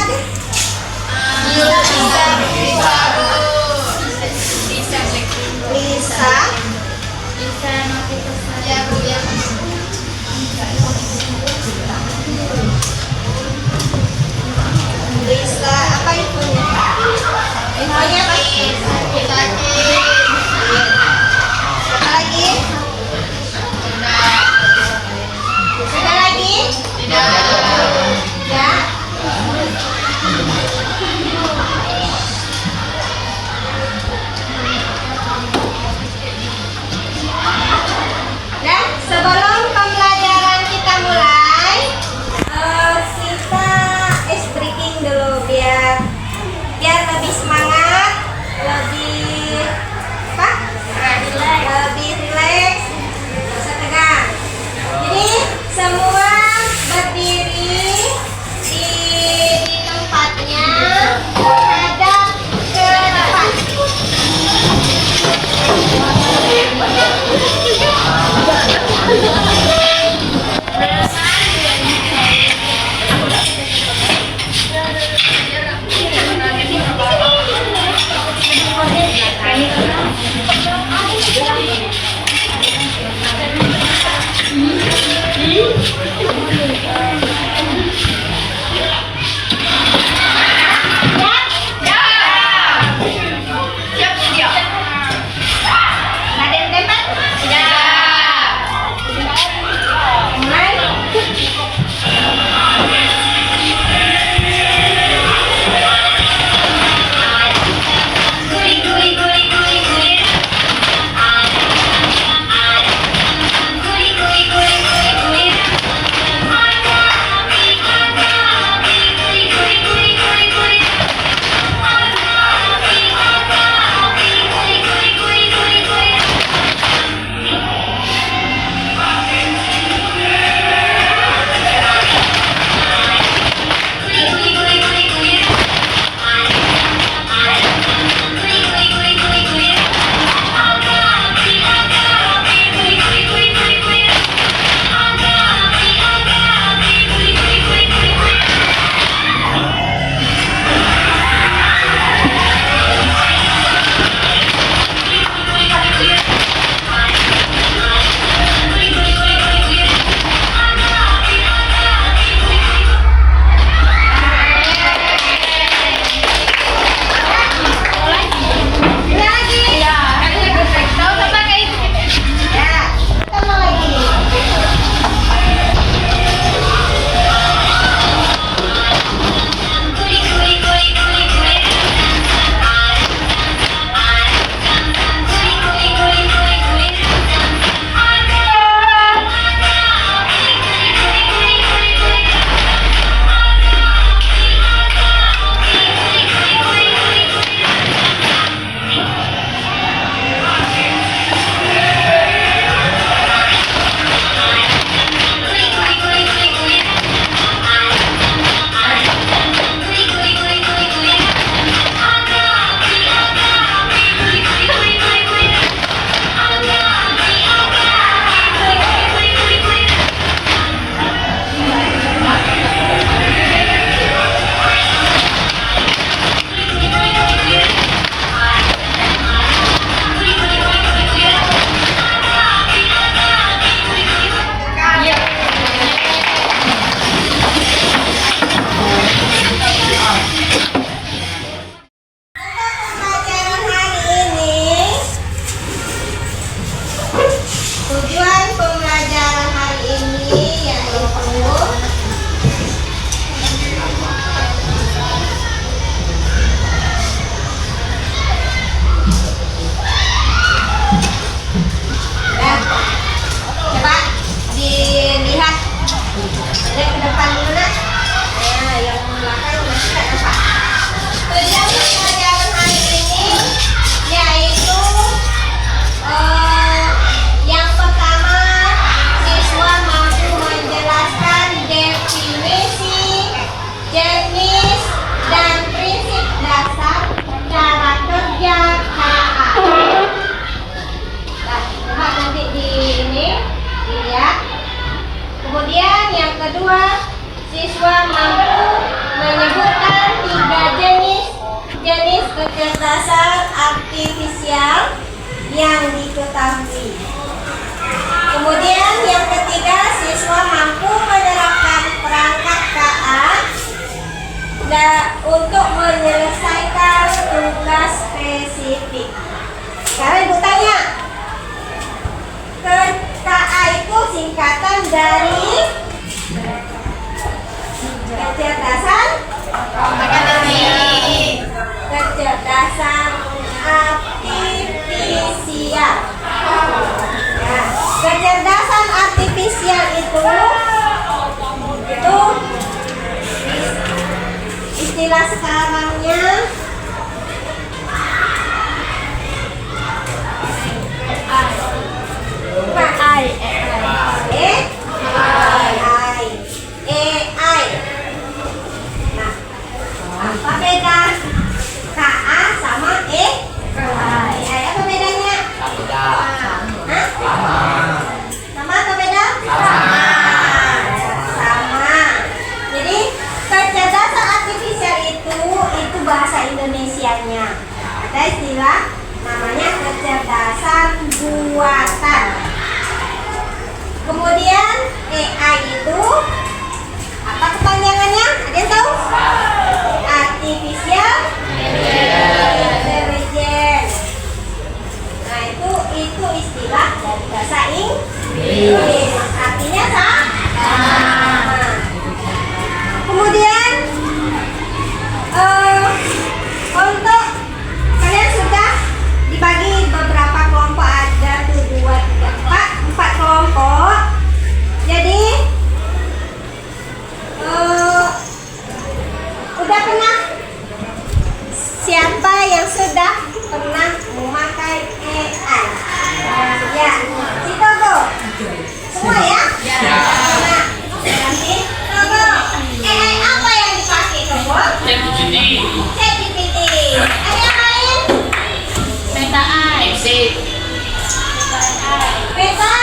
adik? Lisa. Ya, Bu, ya. Lisa, apa infonya? Infonya apa? Siapa lagi? Sudah lagi? Ya. Dan sebelum pembelajaran kita mulai, kita ice breaking dulu biar lebih semangat, lebih apa? Lebih relax, bisa tegang. Jadi semua berdiri di tempatnya, menghadap ke depan. Kemudian yang kedua, siswa mampu menyebutkan kecerdasan artifisial yang diketahui. Kemudian yang ketiga, siswa mampu menerapkan perangkat KA untuk menyelesaikan tugas spesifik. Sekarang Ibu tanya, KA itu singkatan dari kecerdasan artifisial. Nah, kecerdasan artifisial itu istilah sekarangnya AI. Nah, apa beda KA sama AI? Apa bedanya? Sama atau beda? Sama. Jadi kecerdasan artifisial itu bahasa Indonesianya. Ada istilah namanya kecerdasan buatan. Kemudian AI itu apa kepanjangannya? Ada yang tahu? Artificial Intelligence. Nah, itu istilah dari bahasa Inggris. Artinya sama. Kemudian untuk kalian sudah dibagi beberapa kelompok, ada tuh 2, 3, 4 kelompok. Jadi udah pernah, siapa yang sudah pernah memakai AI? Ya, si Togo. Semua ya? Nah, nanti Togo, AI apa yang dipakai Togo? ChatGPT. Ada yang lain? Meta AI. Meta?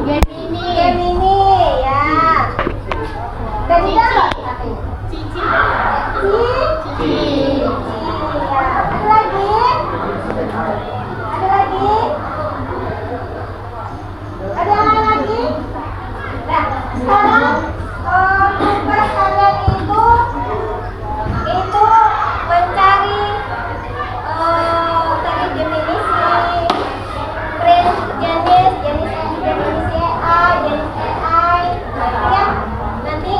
Gemini, ya. Dan juga Cici. Ada lagi? Ada yang lain lagi? Nah, sekarang tugas kalian itu mencari tadi Gemini jenis AI, ya. Nanti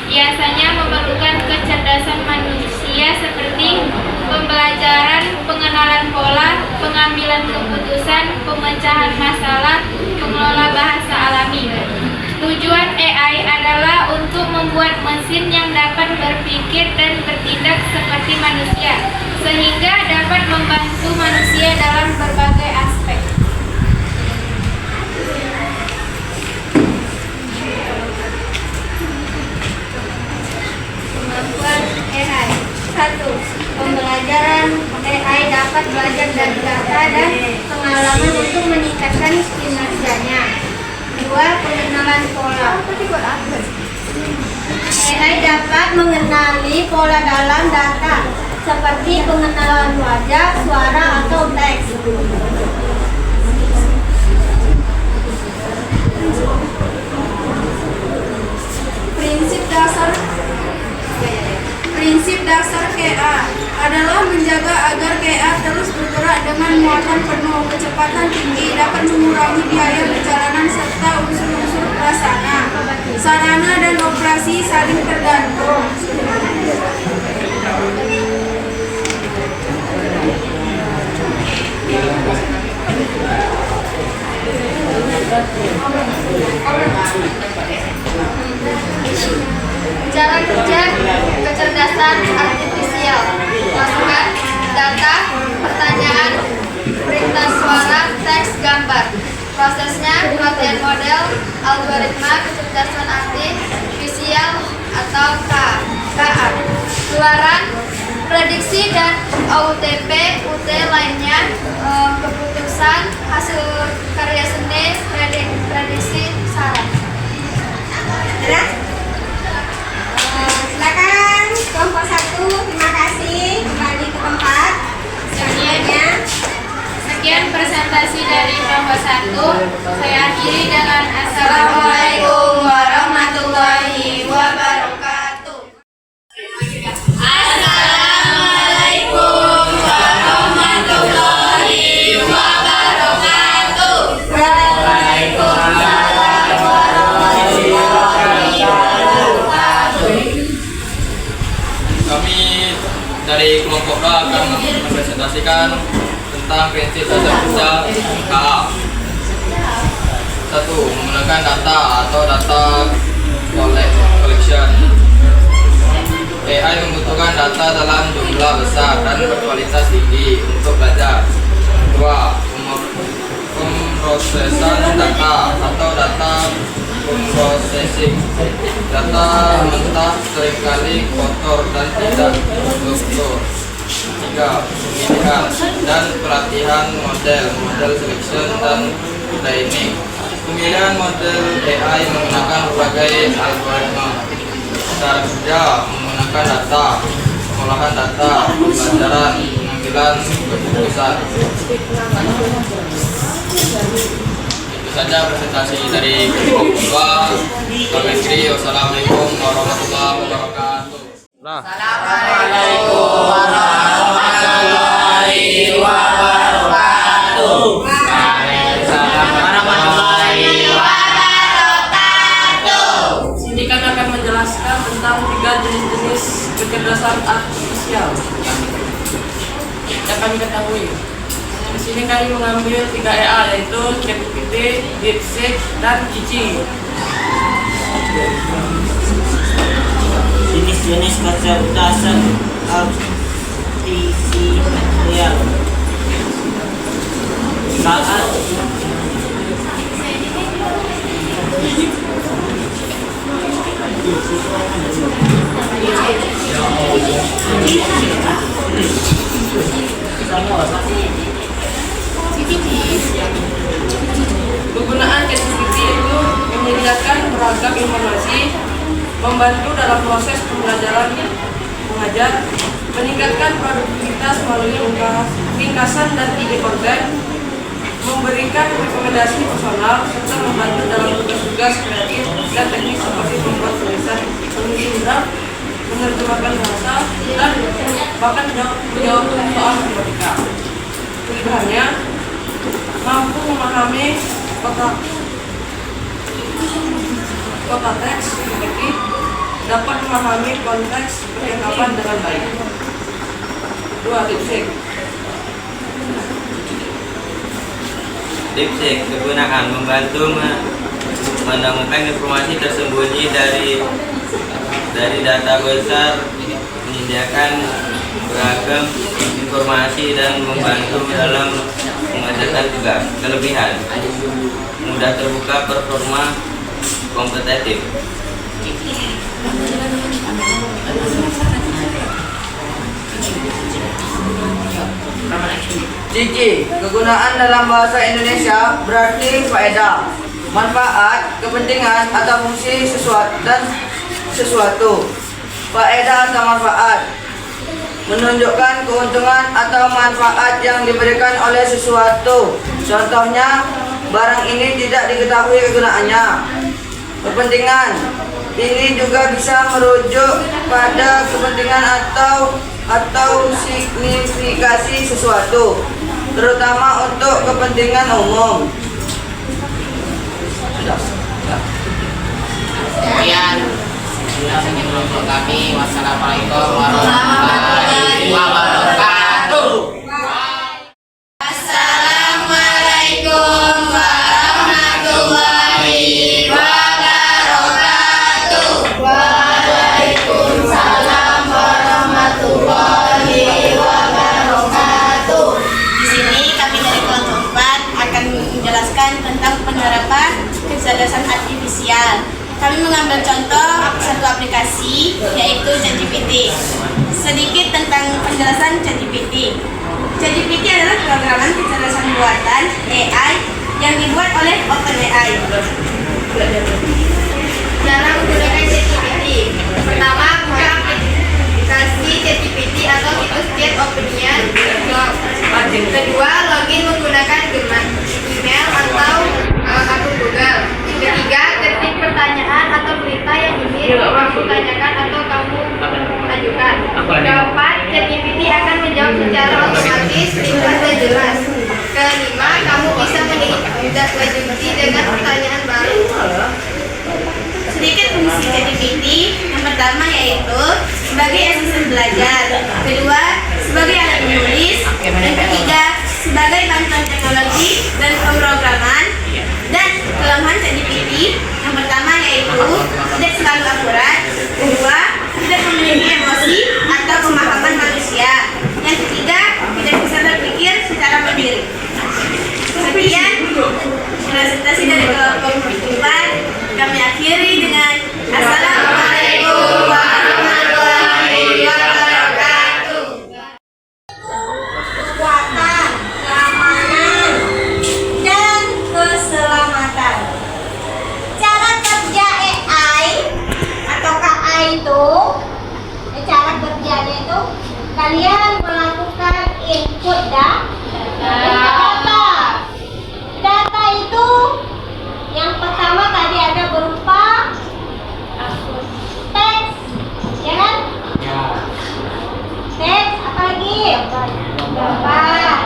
biasanya memerlukan kecerdasan manusia seperti pembelajaran, pengenalan pola, pengambilan keputusan, pemecahan masalah, pengelola bahasa alami. Tujuan AI adalah untuk membuat mesin yang dapat berpikir dan bertindak seperti manusia, sehingga dapat membantu manusia dalam berbagai aspek. Kemampuan AI. 1. Pembelajaran AI dapat belajar dari data dan pengalaman untuk meningkatkan kinerjanya. 2. Pengenalan pola. AI dapat mengenali pola dalam data seperti pengenalan wajah, suara, atau teks. Prinsip dasar KA adalah menjaga agar KA terus bergerak dengan muatan penuh, kecepatan tinggi, dapat mengurangi biaya perjalanan serta unsur-unsur prasarana, sarana dan operasi saling tergantung. Cara kerja kecerdasan artifisial. Masukkan data, pertanyaan, perintah suara, teks, gambar. Prosesnya pelatihan model, algoritma kecerdasan artifisial atau KA. Keluaran, prediksi dan OUTP, UT lainnya, keputusan, hasil karya seni, prediksi, saran. Silakan kelompok 1. Terima kasih. Kembali ke tempat. Sekian presentasi dari kelompok 1. Saya akhiri dengan Assalamualaikum warahmatullahi wabarakatuh. Assalamualaikum warahmatullahi wabarakatuh. Waalaikumsalam warahmatullahi wabarakatuh. Kami dari kelompok 2 akan mempresentasikan tentang prinsip dasar kerja KA. 1. Menggunakan data atau data collection. AI membutuhkan data dalam jumlah besar dan berkualitas tinggi untuk belajar. 2. Pemrosesan data atau data processing. Data mentah seringkali kotor dan tidak struktur. 3. Pemilihan dan pelatihan model selection dan training. Pemilihan model AI menggunakan berbagai algoritma. Cara kerja menggunakan data, pengolahan data, pembelajaran, pengambilan keputusan. Itu saja presentasi dari kelompok 2. Kami akhiri. Wassalamualaikum warahmatullahi wabarakatuh. Assalamualaikum warahmatullahi wabarakatuh. Waalaikumsalam warahmatullahi wabarakatuh. Sini kami akan menjelaskan tentang 3 jenis-jenis kecerdasan artifisial yang kami ketahui. Di sini kami mengambil 3 EA, yaitu ChatGPT, DeepSeek, dan Cici. Jenis-jenis kecerdasan artifisial. Saat Penggunaan ChatGPT itu menyediakan beragam informasi, membantu dalam proses pembelajaran mengajar, meningkatkan produktivitas melalui ringkasan dan ide konten, memberikan rekomendasi personal, serta membantu dalam tugas-tugas kreatif dan teknis seperti membuat tulisan, menulis draft, menerjemahkan bahasa, dan bahkan menjawab soal matematika. Kelebihannya mampu memahami kota teks, dapat memahami konteks percakapan dengan baik. 2. Lipsik. Lipsik digunakan membantu menemukan informasi tersembunyi dari data besar, menyediakan beragam informasi dan membantu dalam mengerjakan tugas. Kelebihan: mudah terbuka, performa kompetitif. Cici, kegunaan dalam bahasa Indonesia berarti faedah, manfaat, kepentingan atau fungsi sesuatu. Faedah atau manfaat menunjukkan keuntungan atau manfaat yang diberikan oleh sesuatu. Contohnya, barang ini tidak diketahui kegunaannya. Kepentingan ini juga bisa merujuk pada kepentingan atau signifikasi sesuatu, terutama untuk kepentingan umum. Sekian untuk kami. Wassalamualaikum warahmatullahi wabarakatuh. Assalamualaikum warahmatullahi wabarakatuh. Waalaikumsalam warahmatullahi wabarakatuh. Di sini kami dari kelompok 4 akan menjelaskan tentang penerapan kecerdasan artifisial. Kami mengambil contoh satu aplikasi yaitu ChatGPT. Sedikit tentang penjelasan ChatGPT. ChatGPT adalah programan kecerdasan buatan AI yang dibuat oleh OpenAI. Cara menggunakan ChatGPT. Pertama, buka aplikasi ChatGPT atau situs chat OpenAI. Kedua, login menggunakan email atau akun Google. Ketiga, ketik pertanyaan atau berita yang ingin kamu tanyakan atau kamu ajukan. Keempat, ChatGPT akan menjawab secara otomatis, singkat dan jelas. Kelima, kamu bisa menindaklanjuti dengan pertanyaan baru. Sedikit fungsi ChatGPT. Yang pertama yaitu sebagai asisten belajar. Kedua, sebagai alat menulis. Dan ketiga, sebagai bantuan teknologi dan pemrograman. Dan kelemahan ChatGPT yang pertama yaitu tidak selalu akurat. Kedua, tidak memiliki emosi atau pemahaman manusia. Yang ketiga, tidak bisa berpikir secara mandiri. Sekian presentasi dari kelompok 4. Kami akhiri dengan Assalamualaikum warahmatullahi wabarakatuh. Kekuatan, keamanan, dan keselamatan. Cara kerja AI atau KA itu, cara kerjanya itu kalian melakukan input data itu yang pertama tadi ada berupa teks, ya kan? Teks, apa lagi? Gambar.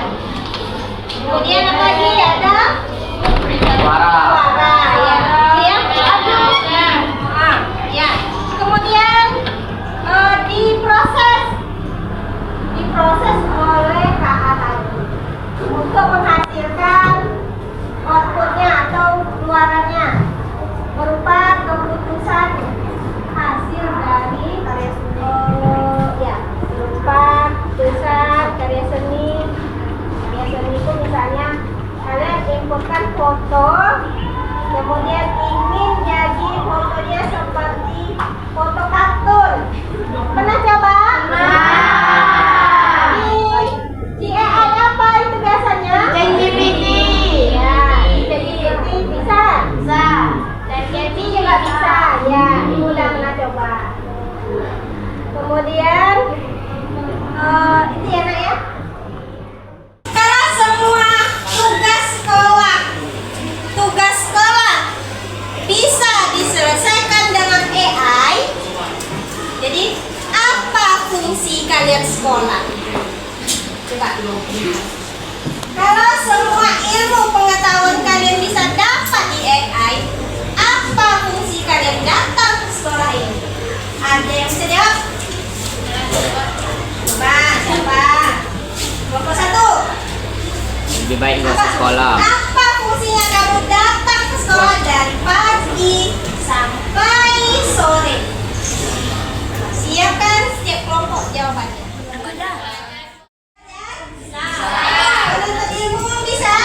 Kemudian apa lagi? Ada suara, ya. Ya. Kemudian diproses oleh KA tadi untuk menghasilkan outputnya atau keluarannya berupa keputusan hasil dari karya seni, berupa keputusan karya seni. Karya seni itu misalnya kalian inputkan foto, kemudian ingin jadi fotonya seperti foto kartun. Pernah coba? Di AI apa itu biasanya? ChatGPT. Ya, ChatGPT bisa. Dan ChatGPT juga bisa. Ya, ibu udah pernah coba. Kemudian itu ya nak ya. Kalau semua tugas sekolah bisa diselesaikan dengan AI, jadi apa fungsi kalian sekolah? Coba. Kalau semua ilmu pengetahuan kalian bisa dapat di AI, apa fungsi kalian datang ke sekolah ini? malam. Apa fungsinya kamu datang ke sekolah dari pagi sampai sore? Siapkan setiap kelompok jawabannya. Menuntut ilmu bisa?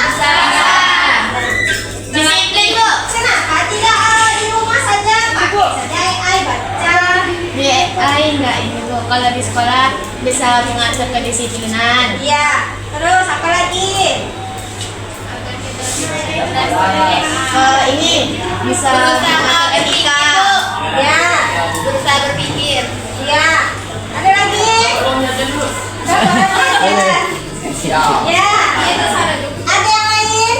Disiplin, Bu. Kenapa tidak di rumah saja? Pakai saja AI baca. Di AI enggak ini Bu, kalau di sekolah bisa mengatur kedisiplinan. Iya. Terus apa lagi? Ini bisa mengatur etika. Ya. Berusaha berpikir. Iya. Ada lagi? Ya. Ada yang lain?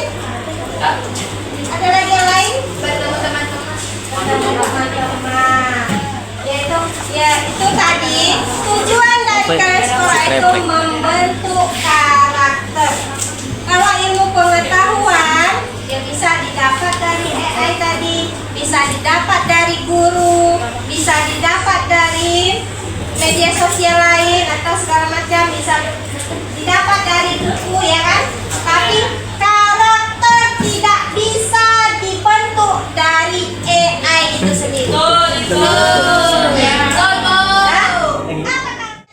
Ada lagi yang lain? Bertemu teman-teman. Teman-teman. Ya itu tadi tujuan dari kalian sekolah itu membentuk karakter. Kalau ilmu pengetahuan yang bisa didapat dari AI tadi, bisa didapat dari guru, bisa didapat dari media sosial lain atau segala macam, bisa didapat dari buku, ya kan? Tapi karakter tidak bisa dibentuk dari AI itu sendiri.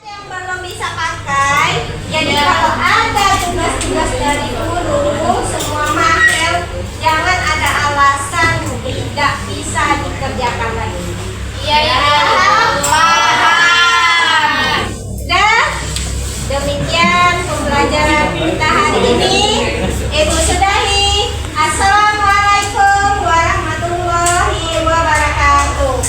Yang belum bisa pakai, jadi kalau ada tugas-tugas dari guru, semua materi, jangan ada alasan tidak bisa dikerjakan lagi. Iya, ya. Paham? Dan demikian pembelajaran kita hari ini. Ibu sudahi. Assalamualaikum warahmatullahi wabarakatuh.